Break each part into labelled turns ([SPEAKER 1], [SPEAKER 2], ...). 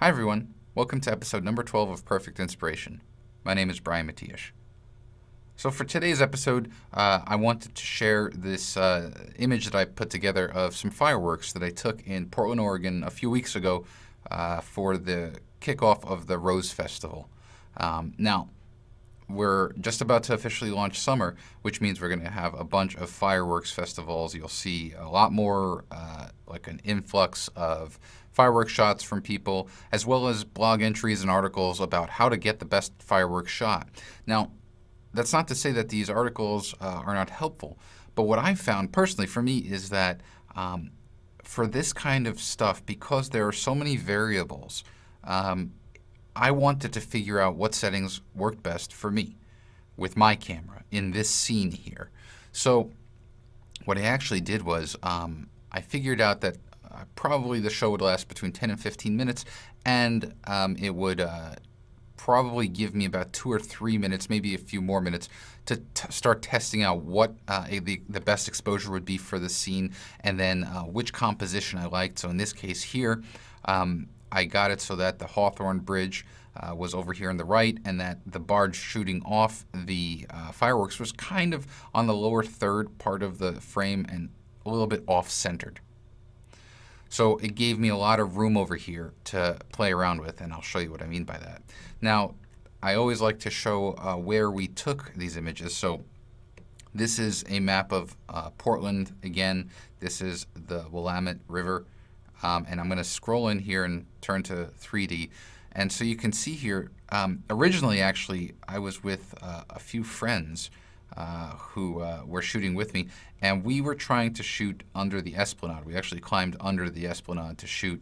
[SPEAKER 1] Hi everyone, welcome to episode number 12 of Perfect Inspiration. My name is Brian Matiash. So for today's episode, I wanted to share this image that I put together of some fireworks that I took in Portland, Oregon a few weeks ago for the kickoff of the Rose Festival. Now, we're just about to officially launch summer, which means we're going to have a bunch of fireworks festivals. You'll see a lot more, like an influx of fireworks shots from people, as well as blog entries and articles about how to get the best fireworks shot. Now, that's not to say that these articles are not helpful, but what I've found personally for me is that for this kind of stuff, because there are so many variables, I wanted to figure out what settings worked best for me with my camera in this scene here. So what I actually did was I figured out that probably the show would last between 10 and 15 minutes, and it would probably give me about 2 or 3 minutes, maybe a few more minutes, to start testing out what the best exposure would be for the scene, and then which composition I liked. So in this case here, I got it so that the Hawthorne Bridge was over here on the right, and that the barge shooting off the fireworks was kind of on the lower third part of the frame and a little bit off-centered. So it gave me a lot of room over here to play around with, and I'll show you what I mean by that. Now, I always like to show where we took these images. So this is a map of Portland. Again, this is the Willamette River. And I'm going to scroll in here and turn to 3D. And so you can see here, originally actually I was with a few friends who were shooting with me, and we were trying to shoot under the esplanade. We actually climbed under the esplanade to shoot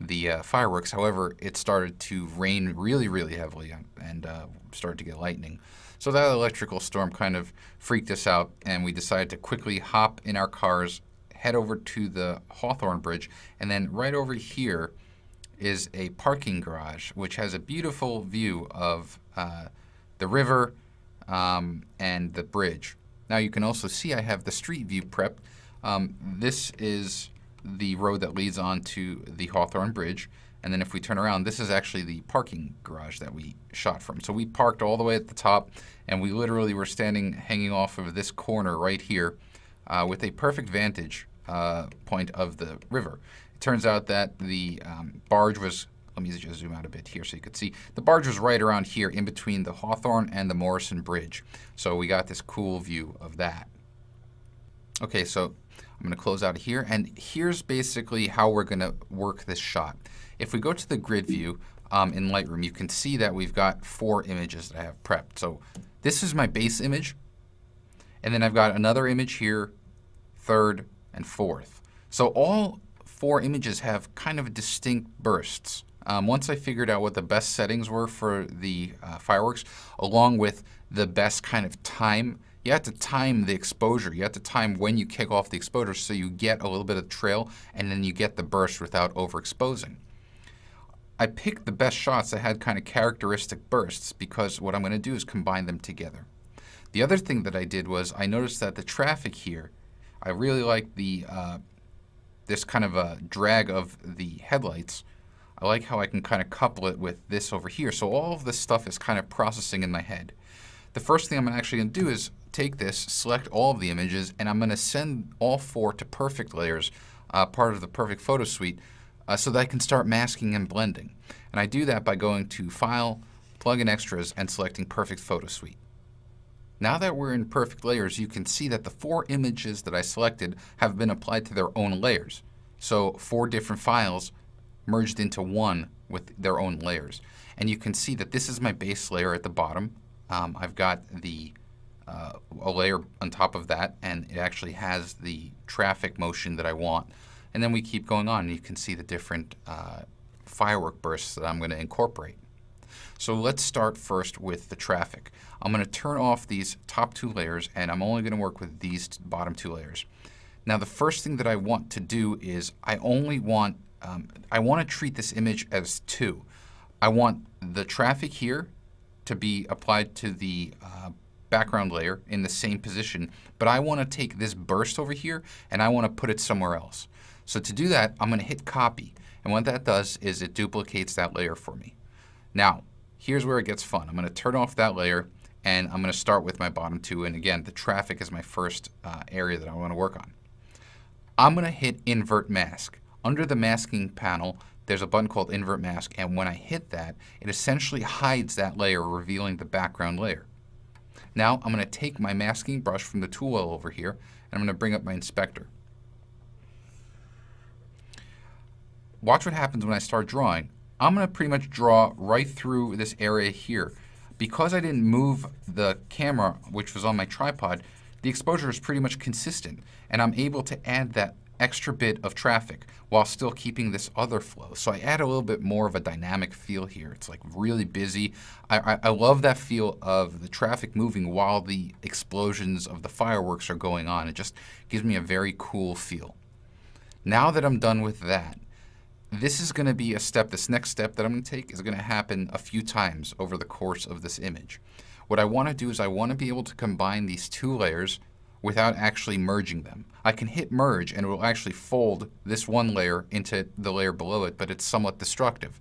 [SPEAKER 1] the fireworks. However, it started to rain really, really heavily and started to get lightning. So that electrical storm kind of freaked us out, and we decided to quickly hop in our cars, head over to the Hawthorne Bridge, and then right over here is a parking garage, which has a beautiful view of the river and the bridge. Now you can also see I have the street view prepped. This is the road that leads on to the Hawthorne Bridge, and then if we turn around, this is actually the parking garage that we shot from. So we parked all the way at the top, and we literally were standing hanging off of this corner right here with a perfect vantage point of the river. It turns out that the barge was, let me just zoom out a bit here so you could see, the barge was right around here in between the Hawthorne and the Morrison Bridge. So we got this cool view of that. Okay, so I'm going to close out of here, and here's basically how we're going to work this shot. If we go to the grid view in Lightroom, you can see that we've got 4 images that I have prepped. So this is my base image, and then I've got another image here, third, and fourth. So all 4 images have kind of distinct bursts. Once I figured out what the best settings were for the fireworks, along with the best kind of time, you have to time the exposure. You have to time when you kick off the exposure so you get a little bit of trail, and then you get the burst without overexposing. I picked the best shots that had kind of characteristic bursts because what I'm going to do is combine them together. The other thing that I did was I noticed that the traffic here, I really like the this kind of a drag of the headlights. I like how I can kind of couple it with this over here. So all of this stuff is kind of processing in my head. The first thing I'm actually going to do is take this, select all of the images, and I'm going to send all 4 to perfect layers, part of the perfect photo suite, so that I can start masking and blending. And I do that by going to File, Plug in Extras, and selecting Perfect Photo Suite. Now that we're in perfect layers, you can see that the 4 images that I selected have been applied to their own layers. So 4 different files merged into one with their own layers. And you can see that this is my base layer at the bottom. I've got the a layer on top of that, and it actually has the traffic motion that I want. And then we keep going on, and you can see the different firework bursts that I'm going to incorporate. So let's start first with the traffic. I'm going to turn off these top 2 layers, and I'm only going to work with these bottom 2 layers. Now the first thing that I want to do is I want to treat this image as 2. I want the traffic here to be applied to the background layer in the same position, but I want to take this burst over here and I want to put it somewhere else. So to do that, I'm going to hit copy, And what that does is it duplicates that layer for me. Now, here's where it gets fun. I'm going to turn off that layer, and I'm going to start with my bottom two. And again, the traffic is my first area that I want to work on. I'm going to hit invert mask. Under the masking panel, there's a button called invert mask, and when I hit that, it essentially hides that layer, revealing the background layer. Now I'm going to take my masking brush from the tool wheel over here, and I'm going to bring up my inspector. Watch what happens when I start drawing. I'm going to pretty much draw right through this area here. Because I didn't move the camera, which was on my tripod, the exposure is pretty much consistent, and I'm able to add that extra bit of traffic while still keeping this other flow. So I add a little bit more of a dynamic feel here. It's like really busy. I love that feel of the traffic moving while the explosions of the fireworks are going on. It just gives me a very cool feel. Now that I'm done with that, this is going to be a step, this next step that I'm going to take is going to happen a few times over the course of this image. What I want to do is I want to be able to combine these two layers without actually merging them. I can hit merge and it will actually fold this one layer into the layer below it, but it's somewhat destructive.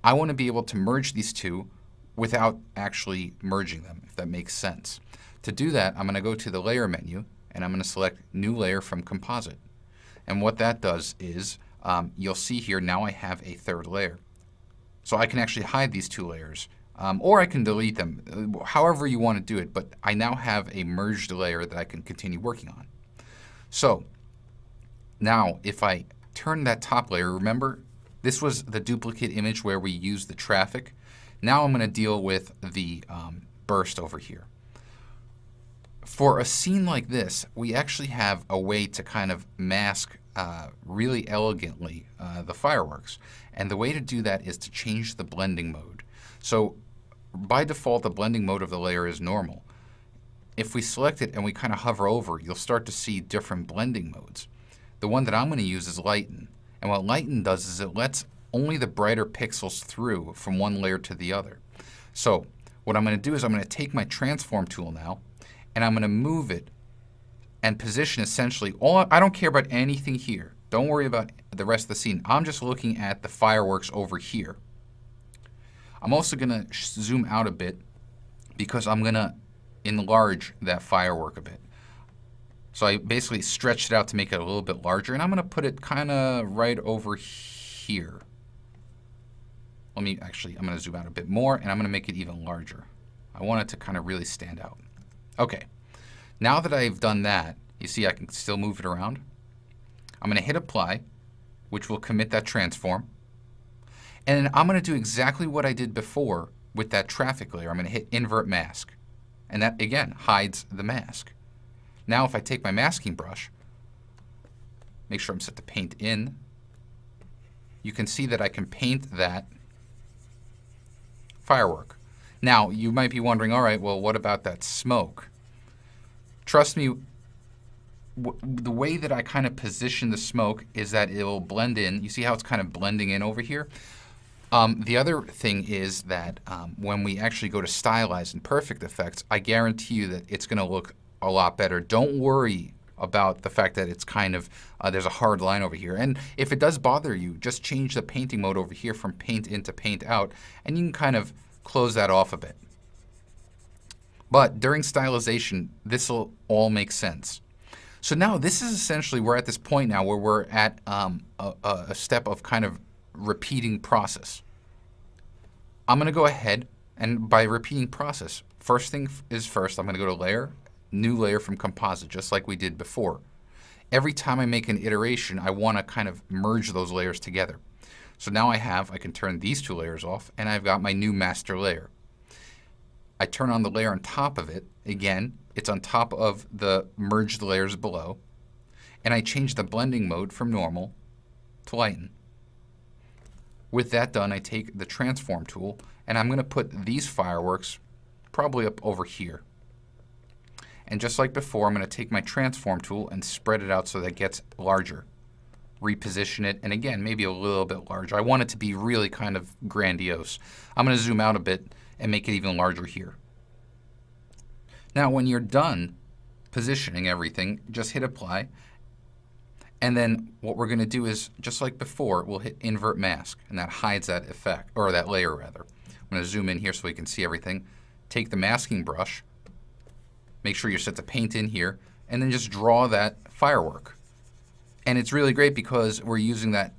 [SPEAKER 1] I want to be able to merge these two without actually merging them, if that makes sense. To do that, I'm going to go to the layer menu and I'm going to select new layer from composite. And what that does is you'll see here now I have a third layer. So I can actually hide these two layers. Or I can delete them, however you want to do it, but I now have a merged layer that I can continue working on. So now if I turn that top layer, remember this was the duplicate image where we used the traffic. Now I'm going to deal with the burst over here. For a scene like this, we actually have a way to kind of mask really elegantly the fireworks. And the way to do that is to change the blending mode. So by default, the blending mode of the layer is normal. If we select it and we kind of hover over, you'll start to see different blending modes. The one that I'm going to use is lighten. And what lighten does is it lets only the brighter pixels through from one layer to the other. So what I'm going to do is I'm going to take my transform tool now, and I'm going to move it and position essentially I don't care about anything here. Don't worry about the rest of the scene. I'm just looking at the fireworks over here. I'm also going to zoom out a bit because I'm going to enlarge that firework a bit. So I basically stretched it out to make it a little bit larger, and I'm going to put it kind of right over here. I'm going to zoom out a bit more, and I'm going to make it even larger. I want it to kind of really stand out. Okay, now that I've done that, you see I can still move it around. I'm going to hit apply, which will commit that transform. And then I'm going to do exactly what I did before with that traffic layer. I'm going to hit invert mask. And that, again, hides the mask. Now if I take my masking brush, make sure I'm set to paint in, you can see that I can paint that firework. Now, you might be wondering, all right, well, what about that smoke? Trust me, the way that I kind of position the smoke is that it will blend in. You see how it's kind of blending in over here? The other thing is that when we actually go to stylize and perfect effects, I guarantee you that it's going to look a lot better. Don't worry about the fact that it's kind of, there's a hard line over here. And if it does bother you, just change the painting mode over here from paint in to paint out, and you can kind of close that off a bit. But during stylization, this will all make sense. So now this is essentially, we're at this point now where we're at a step of kind of repeating process. I'm going to go ahead and by repeating process, first thing is first, I'm going to go to layer, new layer from composite, just like we did before. Every time I make an iteration, I want to kind of merge those layers together. So now I can turn these two layers off, and I've got my new master layer. I turn on the layer on top of it. Again, it's on top of the merged layers below. And I change the blending mode from normal to lighten. With that done, I take the transform tool, and I'm going to put these fireworks probably up over here. And just like before, I'm going to take my transform tool and spread it out so that it gets larger. Reposition it, and again, maybe a little bit larger. I want it to be really kind of grandiose. I'm going to zoom out a bit and make it even larger here. Now, when you're done positioning everything, just hit apply. And then what we're going to do is, just like before, we'll hit invert mask, and that hides that effect, or that layer rather. I'm going to zoom in here so we can see everything. Take the masking brush, make sure you're set to paint in here, and then just draw that firework. And it's really great because we're using that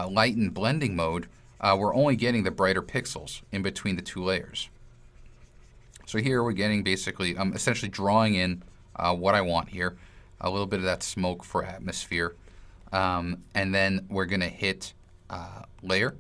[SPEAKER 1] lighten blending mode. We're only getting the brighter pixels in between the two layers. So here we're getting basically, I'm essentially drawing in what I want here. A little bit of that smoke for atmosphere. And then we're going to hit layer,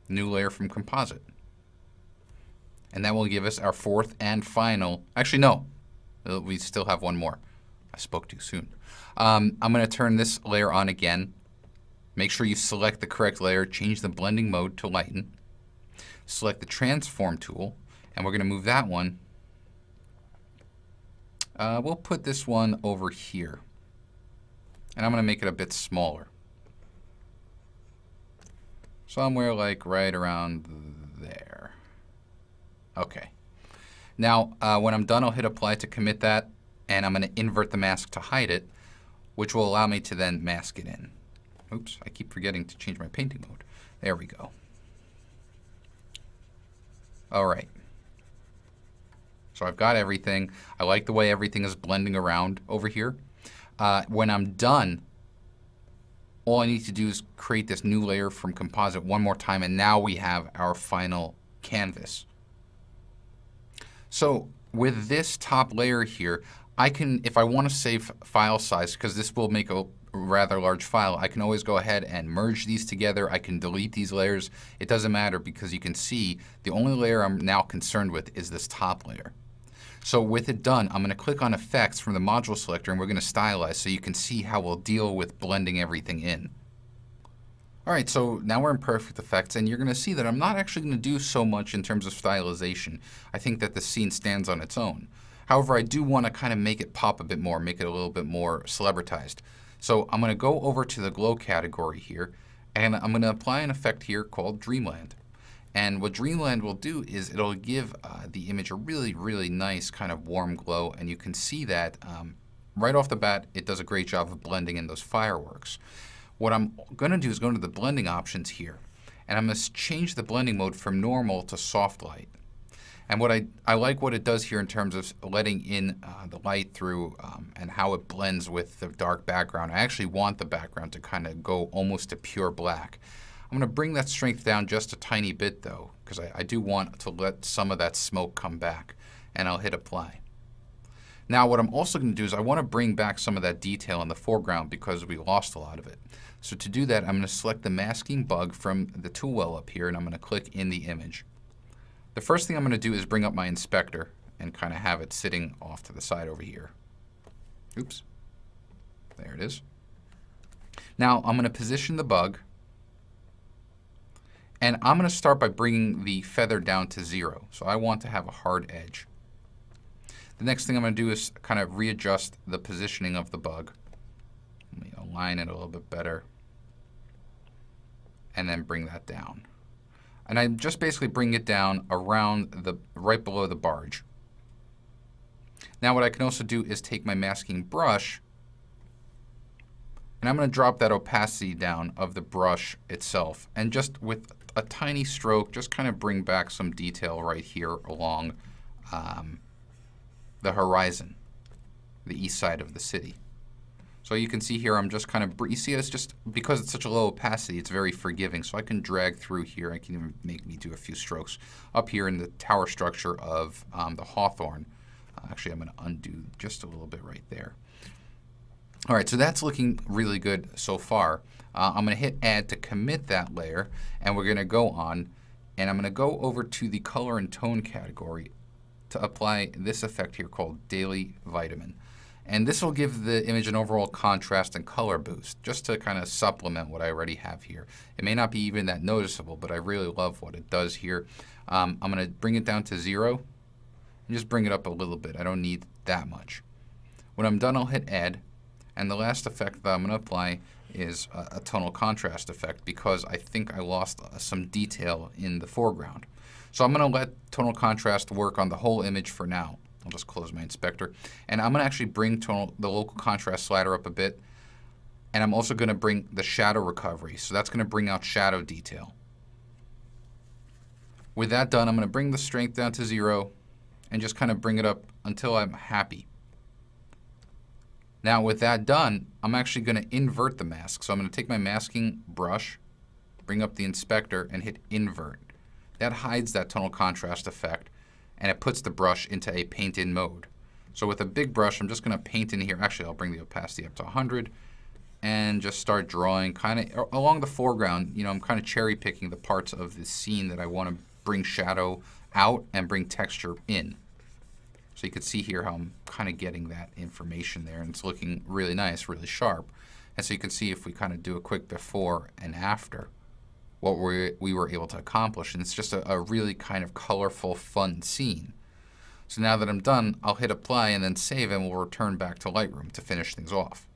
[SPEAKER 1] new layer from composite. And that will give us our fourth and final, actually no, we still have one more. I spoke too soon. I'm going to turn this layer on again. Make sure you select the correct layer, change the blending mode to lighten. Select the transform tool, and we're going to move that one. We'll put this one over here. And I'm going to make it a bit smaller. Somewhere like right around there. Okay. Now, when I'm done, I'll hit apply to commit that, and I'm going to invert the mask to hide it, which will allow me to then mask it in. Oops, I keep forgetting to change my painting mode. There we go. All right. So I've got everything. I like the way everything is blending around over here. When I'm done, all I need to do is create this new layer from composite one more time, and now we have our final canvas. So with this top layer here, I can, if I want to save file size, because this will make a rather large file, I can always go ahead and merge these together. I can delete these layers. It doesn't matter because you can see the only layer I'm now concerned with is this top layer. So with it done, I'm going to click on Effects from the module selector, and we're going to stylize so you can see how we'll deal with blending everything in. All right, so now we're in Perfect Effects, and you're going to see that I'm not actually going to do so much in terms of stylization. I think that the scene stands on its own. However, I do want to kind of make it pop a bit more, make it a little bit more celebritized. So I'm going to go over to the glow category here, and I'm going to apply an effect here called Dreamland. And what Dreamland will do is it'll give the image a really, really nice kind of warm glow, and you can see that right off the bat, it does a great job of blending in those fireworks. What I'm going to do is go into the blending options here, and I'm going to change the blending mode from normal to soft light. And what I like what it does here in terms of letting in the light through and how it blends with the dark background. I actually want the background to kind of go almost to pure black. I'm going to bring that strength down just a tiny bit though, because I do want to let some of that smoke come back, and I'll hit apply. Now what I'm also going to do is I want to bring back some of that detail in the foreground because we lost a lot of it. So to do that, I'm going to select the masking bug from the tool well up here, and I'm going to click in the image. The first thing I'm going to do is bring up my inspector and kind of have it sitting off to the side over here. Oops. There it is. Now I'm going to position the bug, and I'm going to start by bringing the feather down to 0. So I want to have a hard edge. The next thing I'm going to do is kind of readjust the positioning of the bug. Let me align it a little bit better, and then bring that down. And I just basically bring it down around right below the barge. Now what I can also do is take my masking brush, and I'm going to drop that opacity down of the brush itself, and just with a tiny stroke, just kind of bring back some detail right here along the horizon, the east side of the city. So you can see here I'm just kind of, you see it's just, because it's such a low opacity, it's very forgiving. So I can drag through here. I can even make me do a few strokes up here in the tower structure of the Hawthorne. Actually, I'm going to undo just a little bit right there. All right, so that's looking really good so far. I'm going to hit Add to commit that layer, and we're going to go on, and I'm going to go over to the Color and Tone category to apply this effect here called Daily Vitamin. And this will give the image an overall contrast and color boost, just to kind of supplement what I already have here. It may not be even that noticeable, but I really love what it does here. I'm going to bring it down to 0 and just bring it up a little bit. I don't need that much. When I'm done, I'll hit Add. And the last effect that I'm going to apply is a tonal contrast effect, because I think I lost some detail in the foreground. So I'm going to let tonal contrast work on the whole image for now. I'll just close my inspector. And I'm going to actually bring the local contrast slider up a bit. And I'm also going to bring the shadow recovery. So that's going to bring out shadow detail. With that done, I'm going to bring the strength down to 0 and just kind of bring it up until I'm happy. Now with that done, I'm actually going to invert the mask. So I'm going to take my masking brush, bring up the inspector, and hit invert. That hides that tonal contrast effect, and it puts the brush into a paint in mode. So with a big brush, I'm just going to paint in here. Actually, I'll bring the opacity up to 100 and just start drawing kind of along the foreground. You know, I'm kind of cherry picking the parts of the scene that I want to bring shadow out and bring texture in. So you can see here how I'm kind of getting that information there, and it's looking really nice, really sharp. And so you can see if we kind of do a quick before and after, what we were able to accomplish. And it's just a really kind of colorful, fun scene. So now that I'm done, I'll hit apply and then save, and we'll return back to Lightroom to finish things off.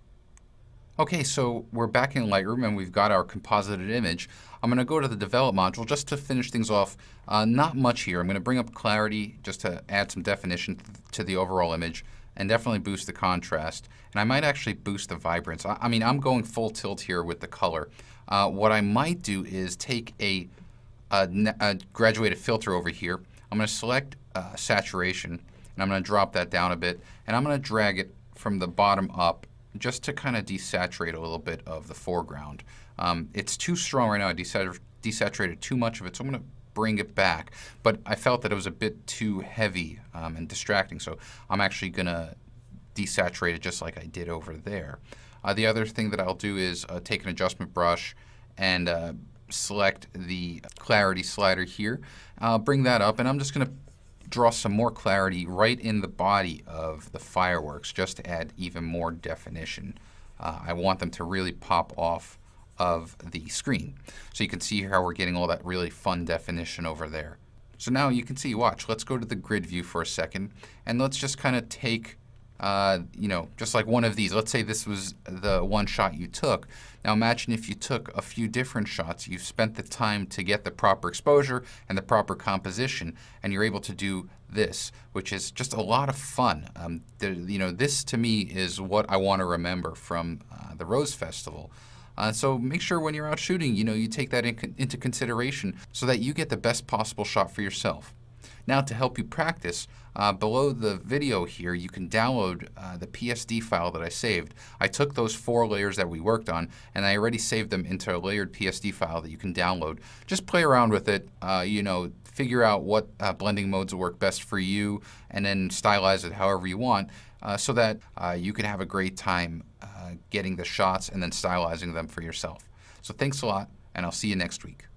[SPEAKER 1] Okay, so we're back in Lightroom and we've got our composited image. I'm going to go to the develop module just to finish things off. Not much here. I'm going to bring up clarity just to add some definition to the overall image and definitely boost the contrast. And I might actually boost the vibrance. I mean, I'm going full tilt here with the color. What I might do is take a graduated filter over here. I'm going to select saturation, and I'm going to drop that down a bit, and I'm going to drag it from the bottom up just to kind of desaturate a little bit of the foreground. It's too strong right now. I desaturated too much of it, so I'm going to bring it back. But I felt that it was a bit too heavy and distracting, so I'm actually going to desaturate it just like I did over there. The other thing that I'll do is take an adjustment brush and select the clarity slider here. I'll bring that up, and I'm just going to draw some more clarity right in the body of the fireworks just to add even more definition. I want them to really pop off of the screen. So you can see how we're getting all that really fun definition over there. So now you can see, watch, let's go to the grid view for a second, and let's just kind of take just like one of these. Let's say this was the one shot you took. Now imagine if you took a few different shots. You've spent the time to get the proper exposure and the proper composition, and you're able to do this, which is just a lot of fun. This to me is what I want to remember from the Rose Festival. So make sure when you're out shooting, you take that into consideration so that you get the best possible shot for yourself. Now to help you practice, below the video here, you can download the PSD file that I saved. I took those 4 layers that we worked on, and I already saved them into a layered PSD file that you can download. Just play around with it, figure out what blending modes will work best for you, and then stylize it however you want so that you can have a great time getting the shots and then stylizing them for yourself. So thanks a lot, and I'll see you next week.